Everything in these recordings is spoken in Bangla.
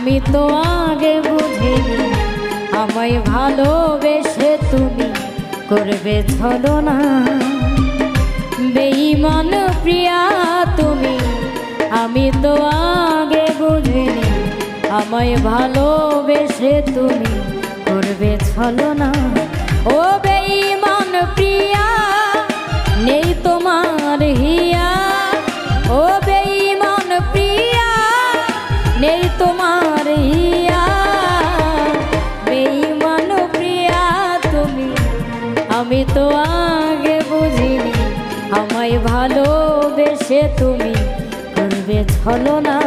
আমি তো আগে বুঝিনি আমায় ভালোবেসে তুমি করবে ছলনা। বেঈমান প্রিয়া তুমি, আমি তো আগে বুঝিনি আমায় ভালোবেসে তুমি করবে ছলনা। ও বেঈমান প্রিয়া নেই তোমার হিয়া, ও বেঈমান প্রিয়া নেই তোমার হিয়া। বেঈমান প্রিয়া তুমি, আমি তো আগে বুঝিনি আমায় ভালোবেসে তুমি করবে ছলনা।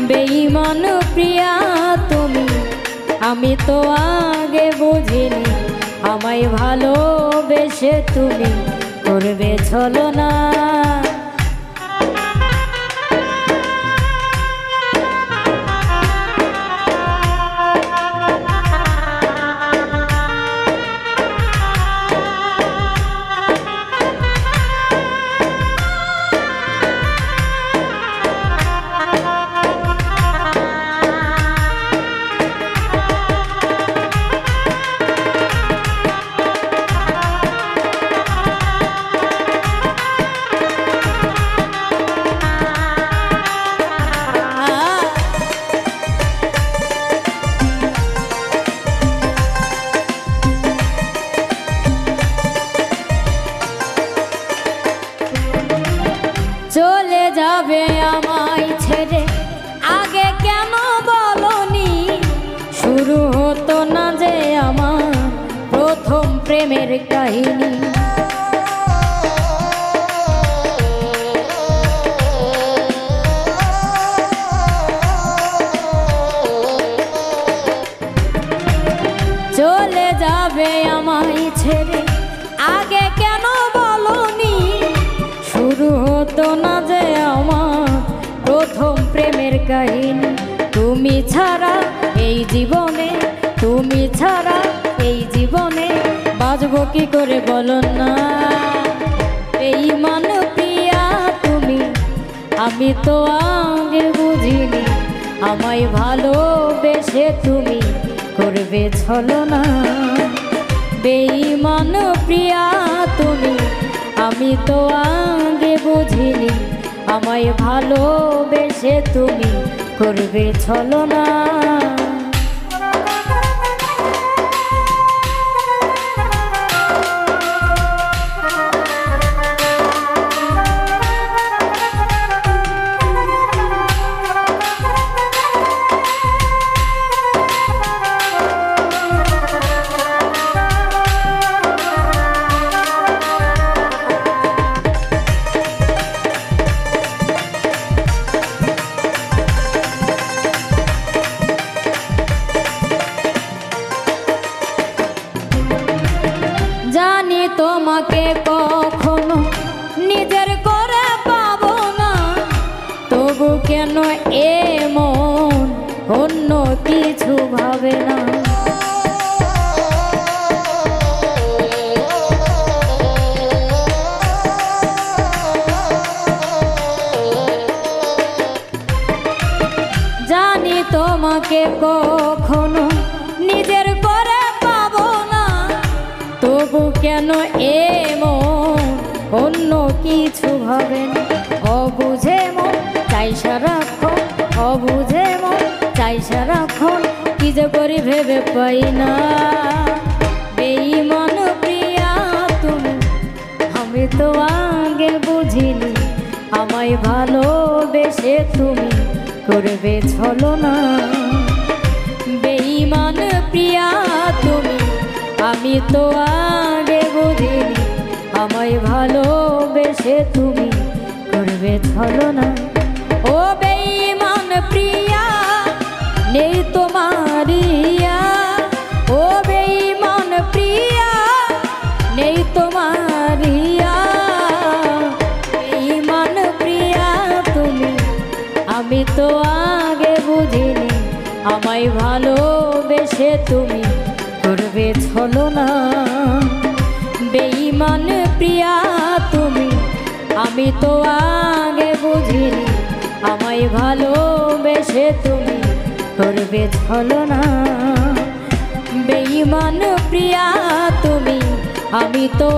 বেঈমান প্রিয়া তুমি, আমি তো আগে বুঝিনি আমায় ভালোবেসে তুমি করবে ছলনা। চলে যাবে আমায় ছেড়ে আগে কেন বলনি, শুরু হতো না যে আমার প্রথম প্রেমের কাহিনী। চলে যাবে আমায় ছেড়ে আগে কেন বলনি, শুরু হতো না যে আমার প্রথম প্রেমের কাহিনী। তুমি ছাড়া এই জীবনে, তুমি ছাড়া এই জীবনে বাঁচবো কি করে বলো না। বেঈমান প্রিয়া তুমি, আমি তো আগে বুঝিনি আমায় ভালোবেসে তুমি করবে ছলনা। বেঈমান প্রিয়া তুমি, আমি তো আগে বুঝিনি আমায় ভালোবেসে তুমি করবে ছলনা। জানি তোমাকে কখনো নিজের করে পাবো না, তবু কেন এমন অন্য কিছু ভাবে না। জানি তোমাকে কখনো নিজের করে পাবো না, তবু কেন এমন অন্য কিছু ভাবেন। অবুঝে মন চাই সারাক্ষণ, অবুঝে মন চাই সারাক্ষণ, কি যে করি ভেবে পাই না। বেঈমান প্রিয়া তুমি, আমি তো আগে বুঝিনি আমায় ভালোবেসে তুমি করবে ছলনা। বেঈমান প্রিয়া তুমি, আমি তো আগে বুঝিনি আমায় ভালোবেসে তুমি করবে ছলনা। ও বেঈমান প্রিয়া নেই তোমার হিয়া, ও বেঈমান প্রিয়া নেই তোমার হিয়া। বেঈমান প্রিয়া তুমি, আমি তো আগে বুঝিনি আমায় ভালোবেসে তুমি করবে ছলনা। বেঈমান প্রিয়া তুমি, আমি তো আগে বুঝিনি আমায় ভালোবেসে ভালোবেসে তুমি করবে ছলনা। বেঈমান প্রিয়া তুমি, আমি তো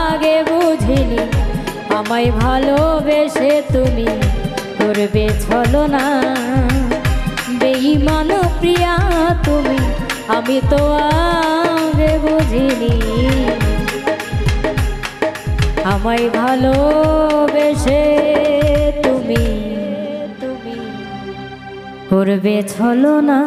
আগে বুঝিনি আমায় ভালোবেসে তুমি করবে ছলনা। বেঈমান প্রিয়া তুমি, আমি তো আগে বুঝিনি আমায় ভালোবেসে তুমি করবে ছলনা।